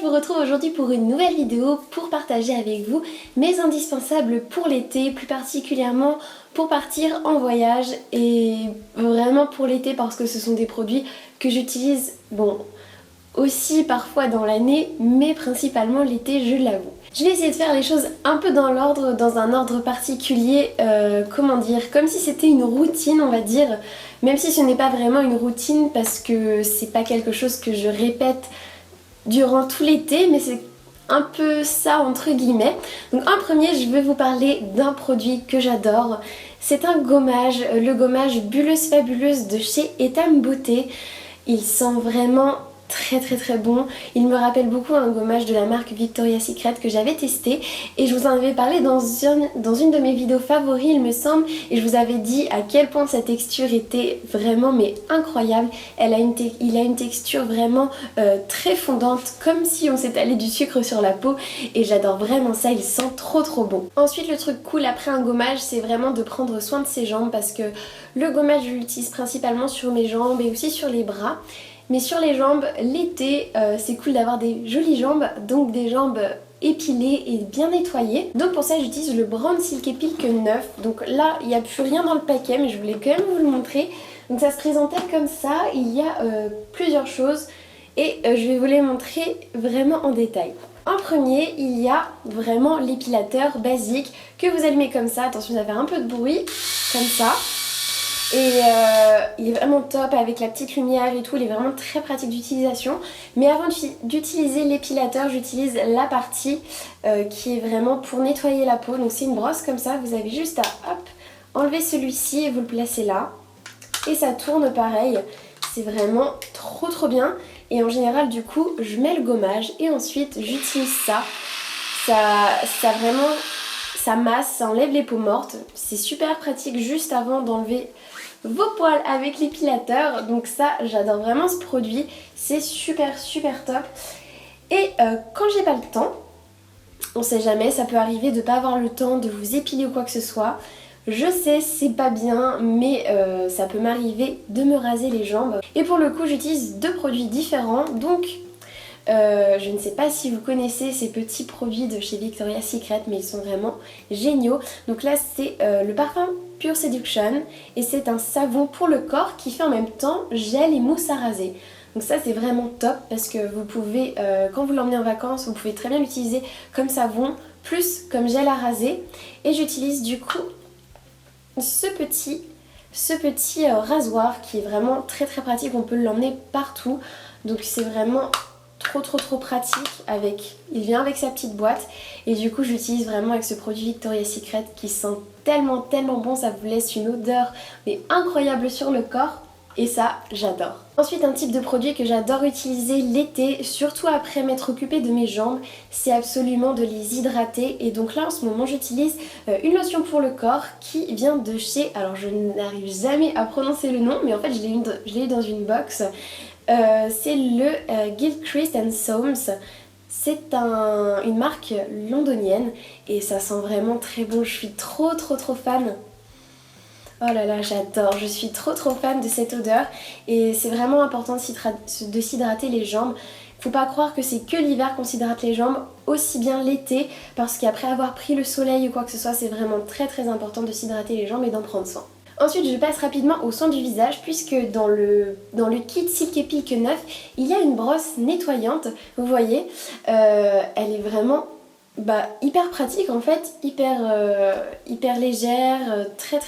je vous retrouve aujourd'hui pour une nouvelle vidéo pour partager avec vous mes indispensables pour l'été, plus particulièrement pour partir en voyage et vraiment pour l'été parce que ce sont des produits que j'utilise, aussi parfois dans l'année, mais principalement l'été, je l'avoue. Je vais essayer de faire les choses un peu dans l'ordre, dans un ordre particulier, comme si c'était une routine, on va dire, même si ce n'est pas vraiment une routine parce que c'est pas quelque chose que je répète durant tout l'été, mais c'est un peu ça entre guillemets. Donc en premier, je vais vous parler d'un produit que j'adore. C'est un gommage, le gommage Bulleuse Fabuleuse de chez Etam Beauté. Il sent vraiment très bon. Il me rappelle beaucoup un gommage de la marque Victoria's Secret que j'avais testé et je vous en avais parlé dans une de mes vidéos favoris il me semble, et je vous avais dit à quel point sa texture était vraiment incroyable. Il a une texture vraiment très fondante, comme si on s'étalait du sucre sur la peau, et j'adore vraiment ça, il sent trop bon. Ensuite, le truc cool après un gommage, c'est vraiment de prendre soin de ses jambes parce que le gommage, je l'utilise principalement sur mes jambes et aussi sur les bras. Mais sur les jambes, l'été, c'est cool d'avoir des jolies jambes, donc des jambes épilées et bien nettoyées. Donc pour ça, j'utilise le Brand Silk Pilk 9. Donc là, il n'y a plus rien dans le paquet, mais je voulais quand même vous le montrer. Donc ça se présentait comme ça, il y a plusieurs choses et je vais vous les montrer vraiment en détail. En premier, il y a vraiment l'épilateur basique que vous allumez comme ça. Attention, ça va faire un peu de bruit, comme ça. Et il est vraiment top avec la petite lumière et tout, il est vraiment très pratique d'utilisation. Mais avant d'utiliser l'épilateur, j'utilise la partie qui est vraiment pour nettoyer la peau. Donc c'est une brosse comme ça, vous avez juste à enlever celui-ci et vous le placez là. Et ça tourne pareil, c'est vraiment trop bien. Et en général du coup, je mets le gommage et ensuite j'utilise ça. Ça vraiment... Ça masse, ça enlève les peaux mortes. C'est super pratique juste avant d'enlever vos poils avec l'épilateur. Donc ça, j'adore vraiment ce produit. C'est super top. Et quand j'ai pas le temps, on sait jamais, ça peut arriver de pas avoir le temps de vous épiler ou quoi que ce soit. Je sais, c'est pas bien, mais ça peut m'arriver de me raser les jambes. Et pour le coup, j'utilise deux produits différents. Donc... je ne sais pas si vous connaissez ces petits produits de chez Victoria's Secret, mais ils sont vraiment géniaux. Donc là c'est le parfum Pure Seduction et c'est un savon pour le corps qui fait en même temps gel et mousse à raser. Donc ça c'est vraiment top parce que vous pouvez, quand vous l'emmenez en vacances, vous pouvez très bien l'utiliser comme savon plus comme gel à raser. Et j'utilise du coup ce petit rasoir qui est vraiment très pratique, on peut l'emmener partout. Donc c'est vraiment trop pratique, il vient avec sa petite boîte et du coup j'utilise vraiment avec ce produit Victoria's Secret qui sent tellement bon, ça vous laisse une odeur mais incroyable sur le corps et ça j'adore. Ensuite, un type de produit que j'adore utiliser l'été, surtout après m'être occupée de mes jambes, c'est absolument de les hydrater. Et donc là en ce moment j'utilise une lotion pour le corps qui vient de chez, alors je n'arrive jamais à prononcer le nom, mais en fait je l'ai eu dans une box. C'est le Gilchrist & Soames. C'est une marque londonienne et ça sent vraiment très bon. Je suis trop fan. Oh là là, j'adore. Je suis trop fan de cette odeur et c'est vraiment important de s'hydrater les jambes. Faut pas croire que c'est que l'hiver qu'on s'hydrate les jambes, aussi bien l'été, parce qu'après avoir pris le soleil ou quoi que ce soit, c'est vraiment très important de s'hydrater les jambes et d'en prendre soin. Ensuite, je passe rapidement au soin du visage puisque dans le kit Silk Pilk 9, il y a une brosse nettoyante. Vous voyez, elle est vraiment hyper pratique en fait, hyper légère, très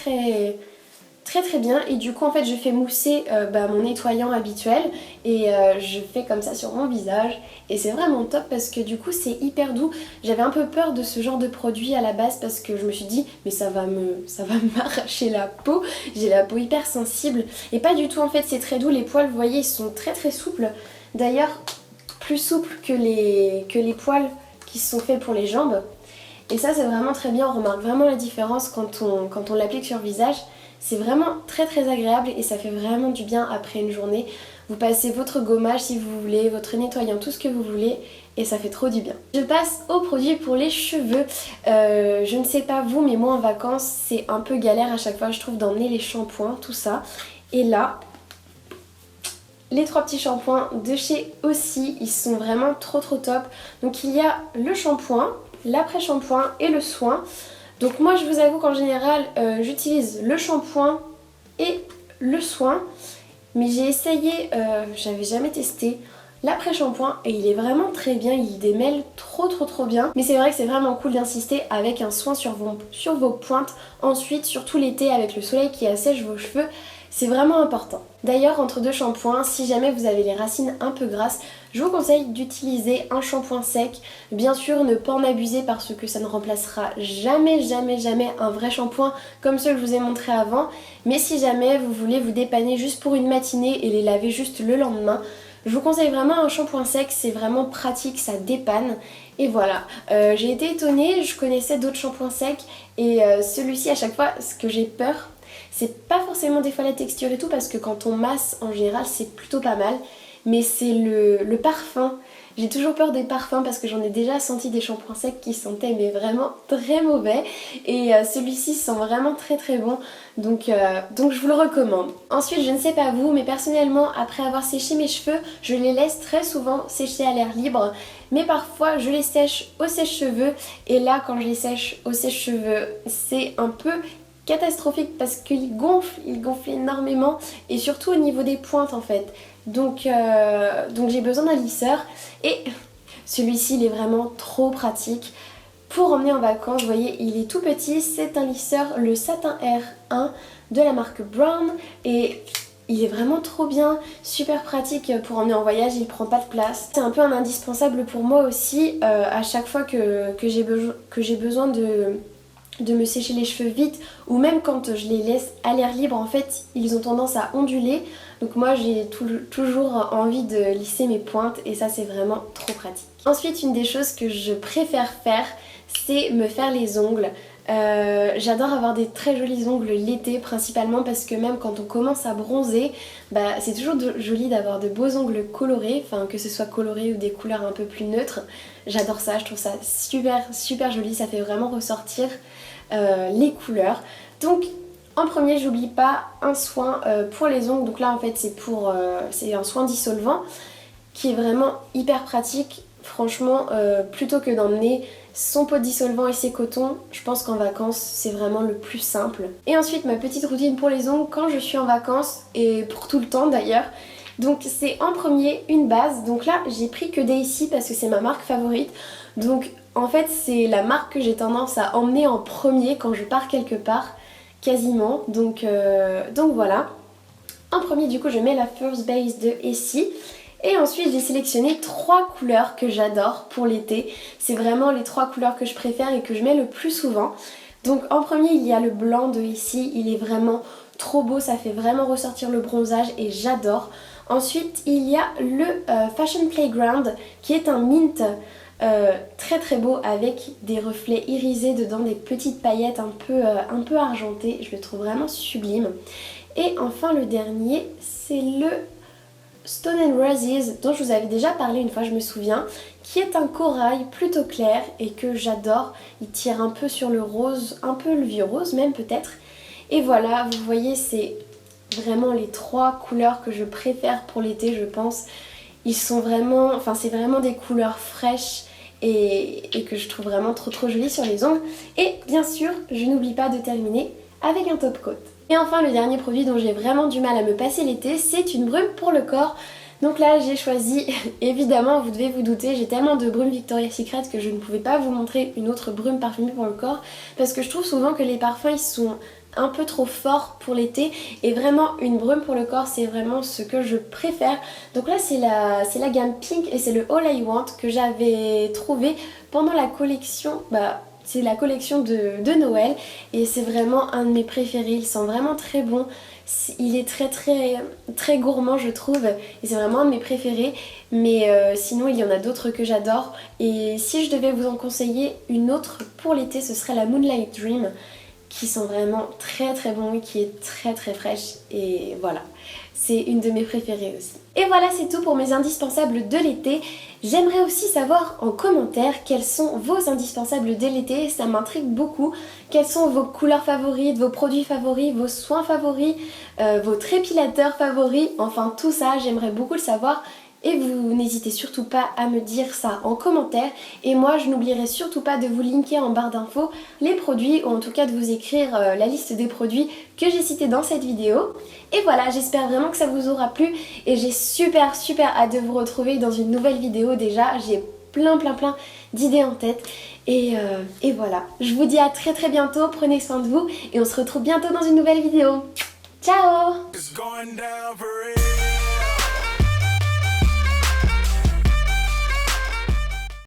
bien. Et du coup en fait je fais mousser mon nettoyant habituel et je fais comme ça sur mon visage et c'est vraiment top parce que du coup c'est hyper doux. J'avais un peu peur de ce genre de produit à la base parce que je me suis dit mais ça va m'arracher la peau, j'ai la peau hyper sensible et pas du tout en fait, c'est très doux. Les poils vous voyez ils sont très souples, d'ailleurs plus souples que les poils qui sont faits pour les jambes et ça c'est vraiment très bien. On remarque vraiment la différence quand on l'applique sur le visage. C'est vraiment très agréable et ça fait vraiment du bien après une journée. Vous passez votre gommage si vous voulez, votre nettoyant, tout ce que vous voulez et ça fait trop du bien. Je passe aux produits pour les cheveux. Je ne sais pas vous, mais moi en vacances c'est un peu galère à chaque fois je trouve d'emmener les shampoings, tout ça. Et là, les 3 petits shampoings de chez Aussie, ils sont vraiment trop top. Donc il y a le shampoing, l'après-shampoing et le soin. Donc moi je vous avoue qu'en général j'utilise le shampoing et le soin. Mais j'ai essayé, j'avais jamais testé l'après-shampoing et il est vraiment très bien, il démêle trop bien. Mais c'est vrai que c'est vraiment cool d'insister avec un soin sur vos pointes. Ensuite, surtout l'été avec le soleil qui assèche vos cheveux, c'est vraiment important. D'ailleurs, entre 2 shampoings, si jamais vous avez les racines un peu grasses, je vous conseille d'utiliser un shampoing sec. Bien sûr, ne pas en abuser parce que ça ne remplacera jamais un vrai shampoing comme ceux que je vous ai montré avant. Mais si jamais vous voulez vous dépanner juste pour une matinée et les laver juste le lendemain, je vous conseille vraiment un shampoing sec, c'est vraiment pratique, ça dépanne. Et voilà, j'ai été étonnée, je connaissais d'autres shampoings secs et celui-ci à chaque fois, ce que j'ai peur, c'est pas forcément des fois la texture et tout parce que quand on masse en général c'est plutôt pas mal. Mais c'est le parfum. J'ai toujours peur des parfums parce que j'en ai déjà senti des shampoings secs qui sentaient mais vraiment très mauvais. Et celui-ci sent vraiment très bon. Donc je vous le recommande. Ensuite, je ne sais pas vous, mais personnellement, après avoir séché mes cheveux, je les laisse très souvent sécher à l'air libre. Mais parfois, je les sèche au sèche-cheveux. Et là, quand je les sèche au sèche-cheveux, c'est un peu catastrophique parce qu'il gonfle énormément. Et surtout au niveau des pointes en fait. Donc j'ai besoin d'un lisseur et celui-ci il est vraiment trop pratique pour emmener en vacances. Vous voyez, il est tout petit, c'est un lisseur, le Satin R1 de la marque Brown et il est vraiment trop bien, super pratique pour emmener en voyage, il prend pas de place. C'est un peu un indispensable pour moi aussi à chaque fois que j'ai besoin de me sécher les cheveux vite ou même quand je les laisse à l'air libre en fait ils ont tendance à onduler donc moi j'ai toujours envie de lisser mes pointes et ça c'est vraiment trop pratique. Ensuite une des choses que je préfère faire c'est me faire les ongles. J'adore avoir des très jolis ongles l'été principalement parce que même quand on commence à bronzer c'est toujours joli d'avoir de beaux ongles colorés, enfin que ce soit coloré ou des couleurs un peu plus neutres. J'adore ça, je trouve ça super joli, ça fait vraiment ressortir les couleurs. Donc en premier j'oublie pas un soin pour les ongles, donc là en fait c'est un soin dissolvant qui est vraiment hyper pratique. Franchement plutôt que d'emmener son pot dissolvant et ses cotons, je pense qu'en vacances c'est vraiment le plus simple. Et ensuite ma petite routine pour les ongles quand je suis en vacances et pour tout le temps d'ailleurs. Donc c'est en premier une base, donc là j'ai pris que Daisy parce que c'est ma marque favorite. Donc en fait c'est la marque que j'ai tendance à emmener en premier quand je pars quelque part, quasiment. Donc voilà. En premier du coup je mets la First Base de Essie. Et ensuite j'ai sélectionné 3 couleurs que j'adore pour l'été. C'est vraiment les 3 couleurs que je préfère et que je mets le plus souvent. Donc en premier il y a le blanc de Essie, il est vraiment trop beau, ça fait vraiment ressortir le bronzage et j'adore. Ensuite il y a le Fashion Playground qui est un mint très beau avec des reflets irisés dedans, des petites paillettes un peu argentées. Je le trouve vraiment sublime. Et enfin le dernier c'est le Stone and Roses dont je vous avais déjà parlé une fois je me souviens, qui est un corail plutôt clair et que j'adore. Il tire un peu sur le rose, un peu le vieux rose même peut-être. Et voilà, vous voyez c'est vraiment les 3 couleurs que je préfère pour l'été je pense. Ils sont vraiment, enfin c'est vraiment des couleurs fraîches et que je trouve vraiment trop jolies sur les ongles. Et bien sûr je n'oublie pas de terminer avec un top coat. Et enfin le dernier produit dont j'ai vraiment du mal à me passer l'été, c'est une brume pour le corps. Donc là j'ai choisi, évidemment vous devez vous douter, j'ai tellement de brumes Victoria's Secret que je ne pouvais pas vous montrer une autre brume parfumée pour le corps. Parce que je trouve souvent que les parfums ils sont un peu trop forts pour l'été. Et vraiment une brume pour le corps c'est vraiment ce que je préfère. Donc là c'est la gamme Pink et c'est le All I Want que j'avais trouvé pendant la collection. C'est la collection de Noël et c'est vraiment un de mes préférés, il sent vraiment très bon, il est très gourmand je trouve et c'est vraiment un de mes préférés. Mais sinon il y en a d'autres que j'adore et si je devais vous en conseiller une autre pour l'été ce serait la Moonlight Dream qui sent vraiment très bon et qui est très fraîche et voilà. c'est une de mes préférées aussi. Et voilà, c'est tout pour mes indispensables de l'été. J'aimerais aussi savoir en commentaire quels sont vos indispensables de l'été, ça m'intrigue beaucoup. Quelles sont vos couleurs favorites, vos produits favoris, vos soins favoris, votre épilateur favori, enfin tout ça, j'aimerais beaucoup le savoir. Et vous n'hésitez surtout pas à me dire ça en commentaire. Et moi, je n'oublierai surtout pas de vous linker en barre d'infos les produits, ou en tout cas de vous écrire la liste des produits que j'ai cités dans cette vidéo. Et voilà, j'espère vraiment que ça vous aura plu. Et j'ai super hâte de vous retrouver dans une nouvelle vidéo déjà. J'ai plein d'idées en tête. Et voilà, je vous dis à très bientôt. Prenez soin de vous et on se retrouve bientôt dans une nouvelle vidéo. Ciao!